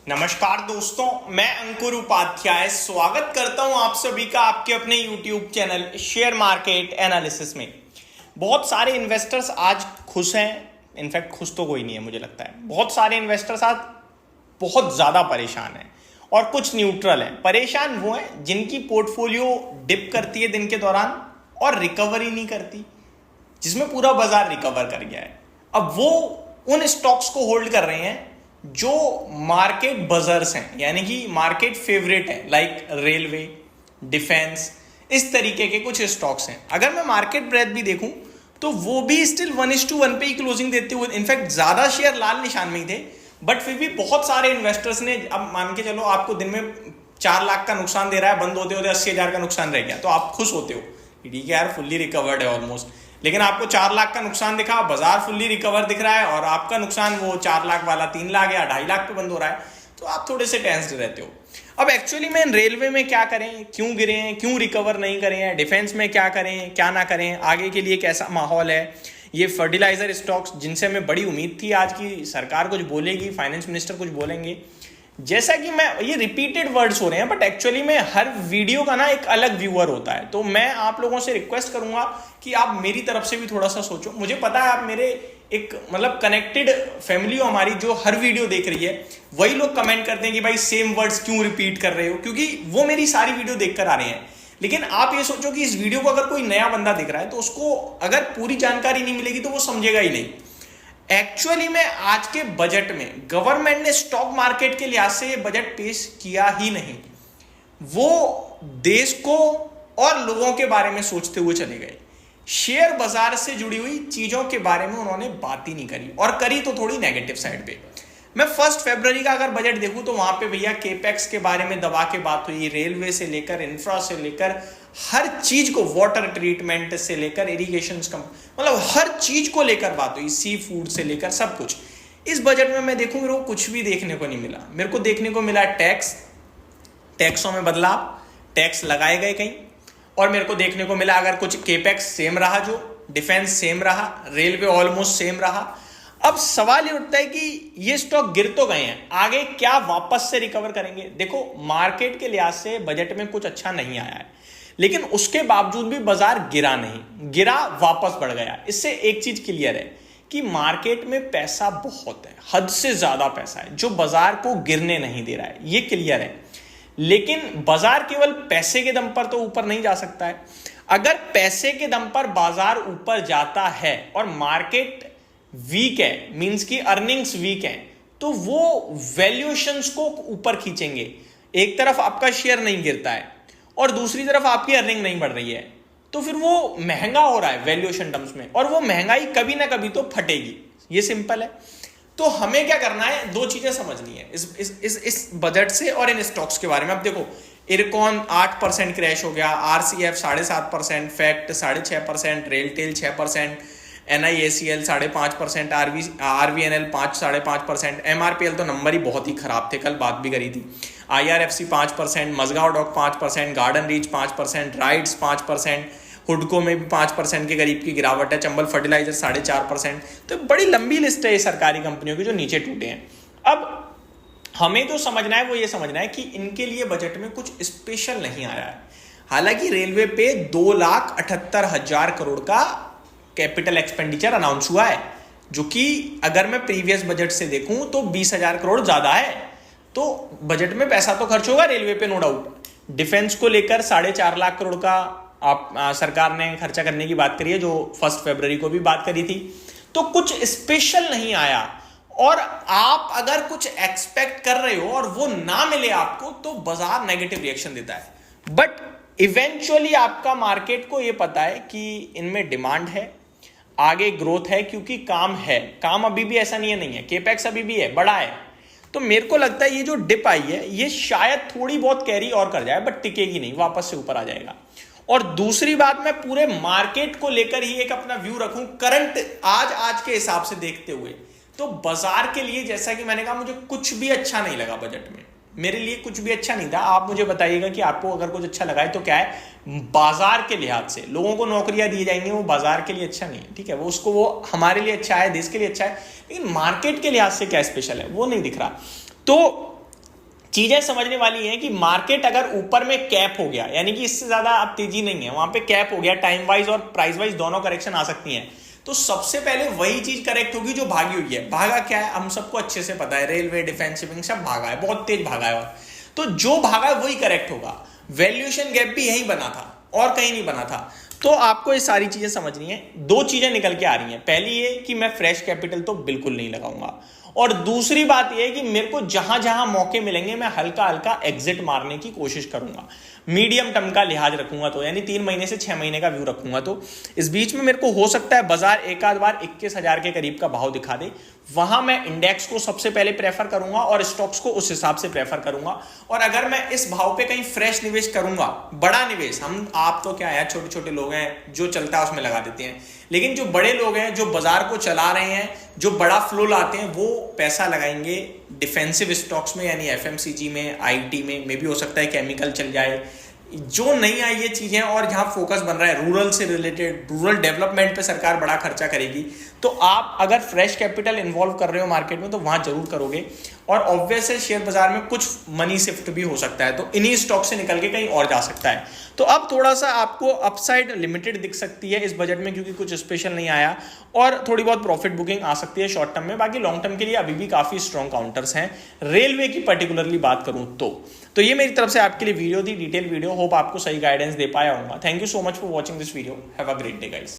नमस्कार दोस्तों, मैं अंकुर उपाध्याय स्वागत करता हूं आप सभी का आपके अपने YouTube channel share market analysis में। बहुत सारे इन्वेस्टर्स आज खुश हैं। इनफैक्ट खुश तो कोई नहीं है, मुझे लगता है बहुत सारे इन्वेस्टर्स आज बहुत ज़्यादा परेशान हैं और कुछ न्यूट्रल हैं। परेशान वो हैं जिनकी पोर्टफोलियो डिप करती है दिन के दौरान और रिकवरी नहीं करती, जिसमें पूरा बाजार रिकवर कर गया है। अब वो उन स्टॉक्स को होल्ड कर रहे हैं जो मार्केट बजर्स हैं, यानी कि मार्केट फेवरेट हैं, लाइक रेलवे, डिफेंस, इस तरीके के कुछ स्टॉक्स हैं। अगर मैं मार्केट ब्रेथ भी देखूं तो वो भी स्टिल 1:1 पे ही क्लोजिंग देते हुए, इनफैक्ट ज्यादा शेयर लाल निशान में ही थे, बट फिर भी बहुत सारे इन्वेस्टर्स ने, अब मान के चलो आपको दिन में 4 लाख का नुकसान दे रहा है, बंद होते होते 80,000 का नुकसान रह गया, तो आप खुश होते हो, ठीक है यार फुल्ली रिकवर्ड है ऑलमोस्ट। लेकिन आपको 4 लाख का नुकसान दिखा, बाजार फुल्ली रिकवर दिख रहा है और आपका नुकसान वो 4 लाख वाला 3 लाख या 2.5 लाख पे बंद हो रहा है, तो आप थोड़े से टेंस्ड रहते हो। अब एक्चुअली में रेलवे में क्या करें, क्यों गिरे हैं, क्यों रिकवर नहीं करें हैं, डिफेंस में क्या करें क्या ना करें, आगे के लिए कैसा माहौल है, ये फर्टिलाइजर स्टॉक्स जिनसे हमें बड़ी उम्मीद थी आज की सरकार कुछ बोलेगी, फाइनेंस मिनिस्टर कुछ बोलेंगे। जैसा कि मैं, ये रिपीटेड वर्ड्स हो रहे हैं बट एक्चुअली में हर वीडियो का ना एक अलग व्यूअर होता है, तो मैं आप लोगों से रिक्वेस्ट करूंगा कि आप मेरी तरफ से भी थोड़ा सा सोचो। मुझे पता है आप मेरे एक मतलब कनेक्टेड फैमिली हो हमारी, जो हर वीडियो देख रही है, वही लोग कमेंट करते हैं कि भाई सेम वर्ड्स क्यों रिपीट कर रहे हो, क्योंकि वो मेरी सारी वीडियो देखकर आ रहे हैं। लेकिन आप ये सोचो कि इस वीडियो को अगर कोई नया बंदा दिख रहा है तो उसको अगर पूरी जानकारी नहीं मिलेगी तो वो समझेगा ही नहीं। एक्चुअली में आज के बजट में गवर्नमेंट ने स्टॉक मार्केट के लिहाज से बजट पेश किया ही नहीं, वो देश को और लोगों के बारे में सोचते हुए चले गए। शेयर बाजार से जुड़ी हुई चीजों के बारे में उन्होंने बात ही नहीं करी, और करी तो थोड़ी नेगेटिव साइड पे। मैं 1 फरवरी का अगर बजट देखूं तो वहां पे भैया केपेक्स के बारे में दबा के बात हुई, रेलवे से लेकर इंफ्रा से लेकर हर चीज को, वाटर ट्रीटमेंट से लेकर इरिगेशन, मतलब हर चीज को लेकर बात हुई, सी फूड से लेकर सब कुछ। इस बजट में मैं देखूं, मेरे को कुछ भी देखने को नहीं मिला। मेरे को देखने को मिला टैक्सों में बदलाव, टैक्स लगाए गए कहीं, और मेरे को देखने को मिला अगर कुछ केपेक्स सेम रहा, जो डिफेंस सेम रहा, रेलवे ऑलमोस्ट सेम रहा। अब सवाल ये उठता है कि ये स्टॉक गिर तो गए हैं, आगे क्या वापस से रिकवर करेंगे। देखो मार्केट के लिहाज से बजट में कुछ अच्छा नहीं आया है, लेकिन उसके बावजूद भी बाजार गिरा नहीं, गिरा वापस बढ़ गया। इससे एक चीज क्लियर है कि मार्केट में पैसा बहुत है, हद से ज्यादा पैसा है, जो बाजार को गिरने नहीं दे रहा है, ये क्लियर है। लेकिन बाजार केवल पैसे के दम पर तो ऊपर नहीं जा सकता है। अगर पैसे के दम पर बाजार ऊपर जाता है और मार्केट वीक है, मींस की अर्निंग्स वीक है, तो वो वैल्यूएशंस को ऊपर खींचेंगे। एक तरफ आपका शेयर नहीं गिरता है और दूसरी तरफ आपकी अर्निंग नहीं बढ़ रही है, तो फिर वो महंगा हो रहा है वैल्यूएशन टर्म्स में, और वो महंगाई कभी ना कभी तो फटेगी। ये सिंपल है। तो हमें क्या करना है, 2 चीजें समझनी है इस बजट से और इन स्टॉक्स के बारे में। अब देखो इरकॉन 8% क्रैश हो गया, RCF 7.5%, fact 6.5%, RailTel 6%, NIACL 5.5%, RVNL 5.5%, MRPL तो नंबर ही बहुत ही खराब थे, कल बात भी करी थी, IRFC 5%, मजगांव डॉक 5%, गार्डन रीच 5%, राइड्स 5%, हुडको में भी 5% के करीब की गिरावट है, चंबल फर्टिलाइजर 4.5%। तो बड़ी लंबी लिस्ट है ये सरकारी कंपनियों की जो नीचे टूटे हैं। अब हमें जो समझना है वो ये समझना है कि इनके लिए बजट में कुछ स्पेशल नहीं आया है। हालांकि रेलवे पे 2,78,000 करोड़ का कैपिटल एक्सपेंडिचर अनाउंस हुआ है, जो कि अगर मैं प्रीवियस बजट से देखूं तो 20,000 करोड़ ज्यादा है। तो बजट में पैसा तो खर्च होगा रेलवे पे, नो डाउट। डिफेंस को लेकर 4.5 लाख करोड़ का सरकार ने खर्चा करने की बात करी है, जो 1 फरवरी को भी बात करी थी। तो कुछ स्पेशल नहीं आया, और आप अगर कुछ एक्सपेक्ट कर रहे हो और वो ना मिले आपको, तो बाजार नेगेटिव रिएक्शन देता है। बट इवेंचुअली आपका मार्केट को ये पता है कि इनमें डिमांड है, आगे ग्रोथ है, क्योंकि काम है, काम अभी भी ऐसा नहीं है, केपेक्स अभी भी है, बड़ा है। तो मेरे को लगता है ये जो डिप आई है ये शायद थोड़ी बहुत कैरी और कर जाए, बट टिकेगी नहीं, वापस से ऊपर आ जाएगा। और दूसरी बात, मैं पूरे मार्केट को लेकर ही एक अपना व्यू रखूं करंट आज के हिसाब से देखते हुए, तो बाजार के लिए जैसा कि मैंने कहा, मुझे कुछ भी अच्छा नहीं लगा बजट में, मेरे लिए कुछ भी अच्छा नहीं था। आप मुझे बताइएगा कि आपको अगर कुछ अच्छा लगा है तो क्या है। बाजार के लिहाज से लोगों को नौकरियां दी जाएंगी, वो बाजार के लिए अच्छा नहीं है, ठीक है, वो हमारे लिए अच्छा है, देश के लिए अच्छा है, लेकिन मार्केट के लिहाज से क्या स्पेशल है वो नहीं दिख रहा। तो चीजें समझने वाली हैं कि मार्केट अगर ऊपर में कैप हो गया, यानी कि इससे ज्यादा अब तेजी नहीं है, वहां पे कैप हो गया, टाइम वाइज और प्राइस वाइज दोनों करेक्शन आ सकती हैं, तो सबसे पहले वही चीज करेक्ट होगी जो भागी हुई है। भागा क्या है हम सबको अच्छे से पता है, रेलवे, डिफेंस, शिपिंग सब भागा है, बहुत तेज भागा है। और तो जो भागा है वही करेक्ट होगा। वैल्यूएशन गैप भी यही बना था और कहीं नहीं बना था। तो आपको ये सारी चीजें समझनी है। दो चीजें निकल के आ रही हैं, पहली ये कि मैं फ्रेश कैपिटल तो बिल्कुल नहीं लगाऊंगा, और दूसरी बात यह है कि मेरे को जहां जहां मौके मिलेंगे मैं हल्का हल्का एग्जिट मारने की कोशिश करूंगा। मीडियम टर्म का लिहाज रखूंगा, तो यानी 3 महीने से 6 महीने का व्यू रखूंगा। तो इस बीच में मेरे को हो सकता है बाजार एक आध बार 21,000 के करीब का भाव दिखा दे, वहां मैं इंडेक्स को सबसे पहले प्रेफर करूंगा और स्टॉक्स को उस हिसाब से प्रेफर करूंगा। और अगर मैं इस भाव पे कहीं फ्रेश निवेश करूंगा, बड़ा निवेश, हम आप तो क्या है, छोटे छोटे लोग हैं, जो चलता है उसमें लगा देते हैं, लेकिन जो बड़े लोग हैं जो बाजार को चला रहे हैं, जो बड़ा फ्लो लाते हैं, वो पैसा लगाएंगे डिफेंसिव स्टॉक्स में, यानी एफएमसीजी में, आईटी में, मे भी हो सकता है केमिकल चल जाए, जो नहीं आई ये चीजें, और जहां फोकस बन रहा है रूरल से रिलेटेड, रूरल डेवलपमेंट पे सरकार बड़ा खर्चा करेगी। तो आप अगर फ्रेश कैपिटल इन्वॉल्व कर रहे हो मार्केट में तो वहां जरूर करोगे। और ऑब्वियस है शेयर बाजार में कुछ मनी शिफ्ट भी हो सकता है, तो इन्हीं स्टॉक से निकल के कहीं और जा सकता है। तो अब थोड़ा सा आपको अपसाइड लिमिटेड दिख सकती है इस बजट में, क्योंकि कुछ स्पेशल नहीं आया, और थोड़ी बहुत प्रॉफिट बुकिंग आ सकती है शॉर्ट टर्म में। बाकी लॉन्ग टर्म के लिए अभी भी काफी स्ट्रॉन्ग काउंटर्स हैं। रेलवे की पर्टिकुलरली बात करूं तो ये मेरी तरफ से आपके लिए वीडियो थी, डिटेल वीडियो। होप आपको सही गाइडेंस दे पाया होगा। Thank you so much for watching this video. Have a great day guys.